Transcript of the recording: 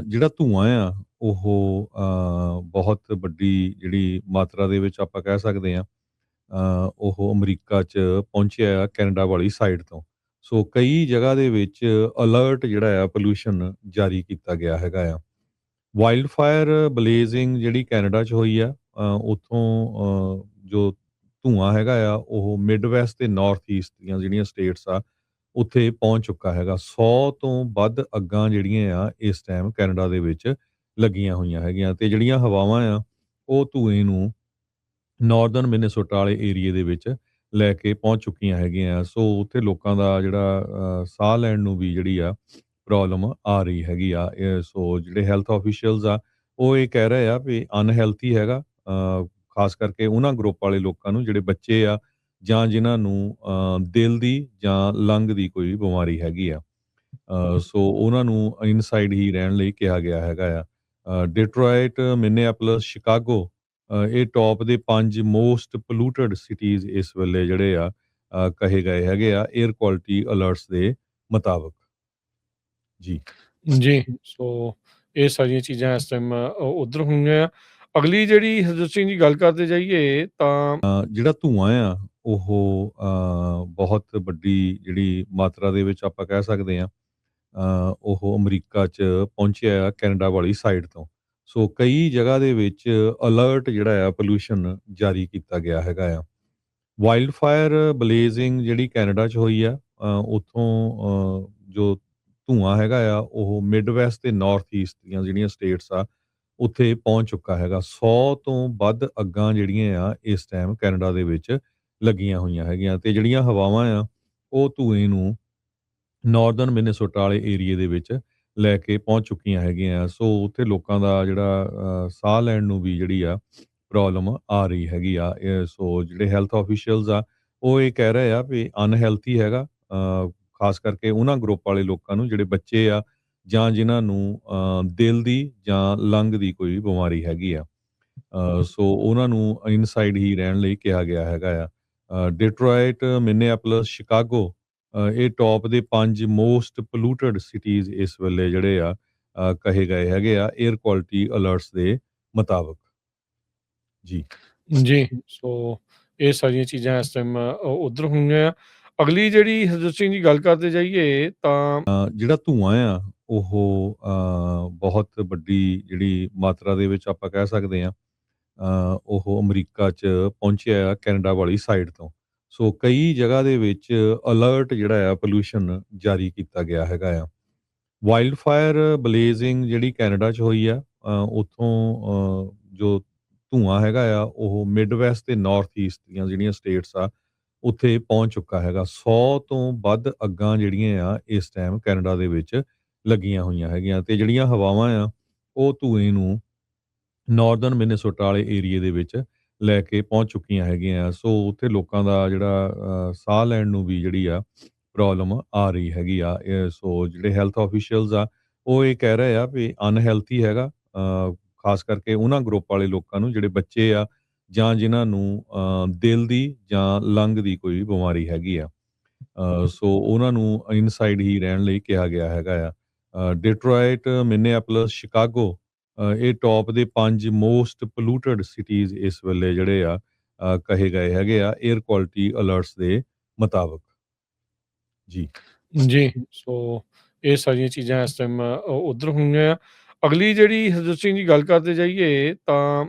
ਜਿਹੜਾ ਧੂੰਆਂ ਆ ਉਹ ਬਹੁਤ ਵੱਡੀ ਜਿਹੜੀ ਮਾਤਰਾ ਦੇ ਵਿੱਚ ਆਪਾਂ ਕਹਿ ਸਕਦੇ ਹਾਂ ਉਹ ਅਮਰੀਕਾ 'ਚ ਪਹੁੰਚਿਆ ਆ ਕੈਨੇਡਾ ਵਾਲੀ ਸਾਈਡ ਤੋਂ। ਸੋ ਕਈ ਜਗ੍ਹਾ ਦੇ ਵਿੱਚ ਅਲਰਟ ਜਿਹੜਾ ਆ ਪੋਲਿਊਸ਼ਨ ਜਾਰੀ ਕੀਤਾ ਗਿਆ ਹੈਗਾ ਆ। ਵਾਈਲਡ ਫਾਇਰ ਬਲੇਜ਼ਿੰਗ ਜਿਹੜੀ ਕੈਨੇਡਾ 'ਚ ਹੋਈ ਆ ਉੱਥੋਂ ਜੋ ਧੂੰਆਂ ਹੈਗਾ ਆ ਉਹ ਮਿਡਵੈਸਟ ਤੇ ਨਾਰਥ ਈਸਟ ਦੀਆਂ ਜਿਹੜੀਆਂ ਸਟੇਟਸ ਆ ਉੱਥੇ ਪਹੁੰਚ ਚੁੱਕਾ ਹੈਗਾ। 100 ਤੋਂ ਵੱਧ ਅੱਗਾਂ ਜਿਹੜੀਆਂ ਆ ਇਸ ਟਾਈਮ ਕੈਨੇਡਾ ਦੇ ਵਿੱਚ ਲੱਗੀਆਂ ਹੋਈਆਂ ਹੈਗੀਆਂ ਤੇ ਜਿਹੜੀਆਂ ਹਵਾਵਾਂ ਆ ਉਹ ਧੂਏ ਨੂੰ ਨਾਰਦਰਨ ਮਿਨੇਸੋਟਾ ਵਾਲੇ ਏਰੀਏ ਦੇ ਵਿੱਚ ਲੈ ਕੇ ਪਹੁੰਚ ਚੁੱਕੀਆਂ ਹੈਗੀਆਂ। ਸੋ ਉੱਥੇ ਲੋਕਾਂ ਦਾ ਜਿਹੜਾ ਸਾਹ ਲੈਣ ਨੂੰ ਵੀ ਜਿਹੜੀ ਆ ਪ੍ਰੋਬਲਮ ਆ ਰਹੀ ਹੈਗੀ ਆ। ਸੋ ਜਿਹੜੇ ਹੈਲਥ ਆਫੀਸ਼ੀਅਲਸ ਆ ਉਹ ਇਹ ਕਹਿ ਰਹੇ ਆ ਵੀ ਅਨਹੈਲਥੀ ਹੈਗਾ, ਖਾਸ ਕਰਕੇ ਉਹਨਾਂ ਗਰੁੱਪ ਵਾਲੇ ਲੋਕਾਂ ਨੂੰ ਜਿਹੜੇ ਬੱਚੇ ਆ ਜਾਂ ਜਿਨ੍ਹਾਂ ਨੂੰ ਦਿਲ ਦੀ ਜਾਂ ਲੰਗ ਦੀ ਕੋਈ ਬਿਮਾਰੀ ਹੈਗੀ ਆ। ਸੋ ਉਹਨਾਂ ਨੂੰ ਇਨਸਾਈਡ ਹੀ ਰਹਿਣ ਲਈ ਕਿਹਾ ਗਿਆ ਹੈਗਾ ਆ। ਡਿਟਰੋਇਟ, ਮਿਨੀਐਪੋਲਿਸ, ਸ਼ਿਕਾਗੋ ਇਹ ਟੌਪ ਦੇ 5 ਮੋਸਟ ਪੋਲਿਊਟਡ ਸਿਟੀਜ਼ ਇਸ ਵੇਲੇ ਜਿਹੜੇ ਆ ਕਹੇ ਗਏ ਹੈਗੇ ਆ ਏਅਰ ਕੁਆਲਿਟੀ ਅਲਰਟਸ ਦੇ ਮੁਤਾਬਕ। ਜੀ। ਜੀ, ਸੋ ਇਹ ਸਾਰੀਆਂ ਚੀਜ਼ਾਂ ਇਸ ਟਾਈਮ ਉੱਧਰ ਹੋਈਆਂ ਆ। ਅਗਲੀ ਜਿਹੜੀ ਅਸੀਂ ਦੀ ਗੱਲ ਕਰਦੇ ਜਾਈਏ ਤਾਂ ਜਿਹੜਾ ਧੂੰਆਂ ਆ ਉਹ ਬਹੁਤ ਵੱਡੀ ਜਿਹੜੀ ਮਾਤਰਾ ਦੇ ਵਿੱਚ ਆਪਾਂ ਕਹਿ ਸਕਦੇ ਹਾਂ ਉਹ ਅਮਰੀਕਾ 'ਚ ਪਹੁੰਚਿਆ ਆ ਕੈਨੇਡਾ ਵਾਲੀ ਸਾਈਡ ਤੋਂ। ਸੋ ਕਈ ਜਗ੍ਹਾ ਦੇ ਵਿੱਚ ਅਲਰਟ ਜਿਹੜਾ ਆ ਪੋਲਿਊਸ਼ਨ ਜਾਰੀ ਕੀਤਾ ਗਿਆ ਹੈਗਾ ਆ। ਵਾਈਲਡ ਫਾਇਰ ਬਲੇਜ਼ਿੰਗ ਜਿਹੜੀ ਕੈਨੇਡਾ 'ਚ ਹੋਈ ਆ ਉੱਥੋਂ ਜੋ ਧੂੰਆਂ ਹੈਗਾ ਆ ਉਹ ਮਿਡਵੈਸਟ ਤੇ ਨਾਰਥ ਈਸਟ ਦੀਆਂ ਜਿਹੜੀਆਂ ਸਟੇਟਸ ਆ ਉੱਥੇ ਪਹੁੰਚ ਚੁੱਕਾ ਹੈਗਾ। 100 ਤੋਂ ਵੱਧ ਅੱਗਾਂ ਜਿਹੜੀਆਂ ਆ ਇਸ ਟਾਈਮ ਕੈਨੇਡਾ ਦੇ ਵਿੱਚ ਲੱਗੀਆਂ ਹੋਈਆਂ ਹੈਗੀਆਂ ਤੇ ਜਿਹੜੀਆਂ ਹਵਾਵਾਂ ਆ ਉਹ ਧੂਏ ਨੂੰ ਨਾਰਦਰਨ ਮਿਨੇਸੋਟਾ ਵਾਲੇ ਏਰੀਏ ਦੇ ਵਿੱਚ ਲੈ ਕੇ ਪਹੁੰਚ ਚੁੱਕੀਆਂ ਹੈਗੀਆਂ। ਸੋ ਉੱਥੇ ਲੋਕਾਂ ਦਾ ਜਿਹੜਾ ਸਾਹ ਲੈਣ ਨੂੰ ਵੀ ਜਿਹੜੀ ਆ ਪ੍ਰੋਬਲਮ ਆ ਰਹੀ ਹੈਗੀ ਆ। ਸੋ ਜਿਹੜੇ ਹੈਲਥ ਆਫੀਸ਼ੀਅਲਸ ਆ ਉਹ ਇਹ ਕਹਿ ਰਹੇ ਆ ਵੀ ਅਨਹੈਲਥੀ ਹੈਗਾ, ਖਾਸ ਕਰਕੇ ਉਹਨਾਂ ਗਰੁੱਪ ਵਾਲੇ ਲੋਕਾਂ ਨੂੰ ਜਿਹੜੇ ਬੱਚੇ ਆ ਜਾਂ ਜਿਨ੍ਹਾਂ ਨੂੰ ਦਿਲ ਦੀ ਜਾਂ ਲੰਗ ਦੀ ਕੋਈ ਬਿਮਾਰੀ ਹੈਗੀ ਆ। ਸੋ ਉਹਨਾਂ ਨੂੰ ਇਨਸਾਈਡ ਹੀ ਰਹਿਣ ਲਈ ਕਿਹਾ ਗਿਆ ਹੈਗਾ ਆ। ਡਿਟਰੋਇਟ, ਮਿਨੀਐਪੋਲਿਸ, ਸ਼ਿਕਾਗੋ ਇਹ ਟੌਪ ਦੇ 5 ਮੋਸਟ ਪੋਲਿਊਟਡ ਸਿਟੀਜ਼ ਇਸ ਵੇਲੇ ਜਿਹੜੇ ਆ ਕਹੇ ਗਏ ਹੈਗੇ ਆ ਏਅਰ ਕੁਆਲਿਟੀ ਅਲਰਟਸ ਦੇ ਮੁਤਾਬਕ। ਜੀ। ਜੀ, ਸੋ ਇਹ ਸਾਰੀਆਂ ਚੀਜ਼ਾਂ ਇਸ ਟਾਈਮ ਉੱਧਰ ਹੋਈਆਂ ਆ। ਅਗਲੀ ਜਿਹੜੀ ਅਸੀਂ ਦੀ ਗੱਲ ਕਰਦੇ ਜਾਈਏ ਤਾਂ ਜਿਹੜਾ ਧੂੰਆਂ ਆ ਉਹ ਬਹੁਤ ਵੱਡੀ ਜਿਹੜੀ ਮਾਤਰਾ ਦੇ ਵਿੱਚ ਆਪਾਂ ਕਹਿ ਸਕਦੇ ਹਾਂ ਉਹ ਅਮਰੀਕਾ 'ਚ ਪਹੁੰਚਿਆ ਆ ਕੈਨੇਡਾ ਵਾਲੀ ਸਾਈਡ ਤੋਂ। ਸੋ ਕਈ ਜਗ੍ਹਾ ਦੇ ਵਿੱਚ ਅਲਰਟ ਜਿਹੜਾ ਆ ਪੋਲਿਊਸ਼ਨ ਜਾਰੀ ਕੀਤਾ ਗਿਆ ਹੈਗਾ ਆ। ਵਾਈਲਡ ਫਾਇਰ ਬਲੇਜ਼ਿੰਗ ਜਿਹੜੀ ਕੈਨੇਡਾ 'ਚ ਹੋਈ ਆ ਉੱਥੋਂ ਜੋ ਧੂੰਆਂ ਹੈਗਾ ਆ ਉਹ ਮਿਡਵੈਸਟ ਤੇ ਨਾਰਥ ਈਸਟ ਦੀਆਂ ਜਿਹੜੀਆਂ ਸਟੇਟਸ ਆ ਉੱਥੇ ਪਹੁੰਚ ਚੁੱਕਾ ਹੈਗਾ। 100 ਤੋਂ ਵੱਧ ਅੱਗਾਂ ਜਿਹੜੀਆਂ ਆ ਇਸ ਟਾਈਮ ਕੈਨੇਡਾ ਦੇ ਵਿੱਚ ਲੱਗੀਆਂ ਹੋਈਆਂ ਹੈਗੀਆਂ ਤੇ ਜਿਹੜੀਆਂ ਹਵਾਵਾਂ ਆ ਉਹ ਧੂਏ ਨੂੰ ਨਾਰਦਰਨ ਮਿਨੇਸੋਟਾ ਵਾਲੇ ਏਰੀਏ ਦੇ ਵਿੱਚ ਲੈ ਕੇ ਪਹੁੰਚ ਚੁੱਕੀਆਂ ਹੈਗੀਆਂ। ਸੋ ਉੱਥੇ ਲੋਕਾਂ ਦਾ ਜਿਹੜਾ ਸਾਹ ਲੈਣ ਨੂੰ ਵੀ ਜਿਹੜੀ ਆ ਪ੍ਰੋਬਲਮ ਆ ਰਹੀ ਹੈਗੀ ਆ। ਸੋ ਜਿਹੜੇ ਹੈਲਥ ਆਫੀਸ਼ੀਅਲਸ ਆ ਉਹ ਇਹ ਕਹਿ ਰਹੇ ਆ ਵੀ ਅਨਹੈਲਥੀ ਹੈਗਾ, ਖਾਸ ਕਰਕੇ ਉਹਨਾਂ ਗਰੁੱਪ ਵਾਲੇ ਲੋਕਾਂ ਨੂੰ ਜਿਹੜੇ ਬੱਚੇ ਆ ਜਾਂ ਜਿਨ੍ਹਾਂ ਨੂੰ ਦਿਲ ਦੀ ਜਾਂ ਲੰਗ ਦੀ ਕੋਈ ਬਿਮਾਰੀ ਹੈਗੀ ਆ। ਸੋ ਉਹਨਾਂ ਨੂੰ ਇਨਸਾਈਡ ਹੀ ਰਹਿਣ ਲਈ ਕਿਹਾ ਗਿਆ ਹੈਗਾ ਆ। ਡਿਟਰੋਇਟ, ਮਿਨੀਐਪੋਲਿਸ, ਸ਼ਿਕਾਗੋ ਇਹ ਟੌਪ ਦੇ 5 ਮੋਸਟ ਪੋਲਿਊਟਡ ਸਿਟੀਜ਼ ਇਸ ਵੇਲੇ ਜਿਹੜੇ ਆ ਕਹੇ ਗਏ ਹੈਗੇ ਆ ਏਅਰ ਕੁਆਲਿਟੀ ਅਲਰਟਸ ਦੇ ਮੁਤਾਬਕ। ਜੀ। ਜੀ, ਸੋ ਇਹ ਸਾਰੀਆਂ ਚੀਜ਼ਾਂ ਇਸ ਟਾਈਮ ਉੱਧਰ ਹੋਈਆਂ ਆ। ਅਗਲੀ ਜਿਹੜੀ ਅਸੀਂ ਦੀ ਗੱਲ ਕਰਦੇ ਜਾਈਏ ਤਾਂ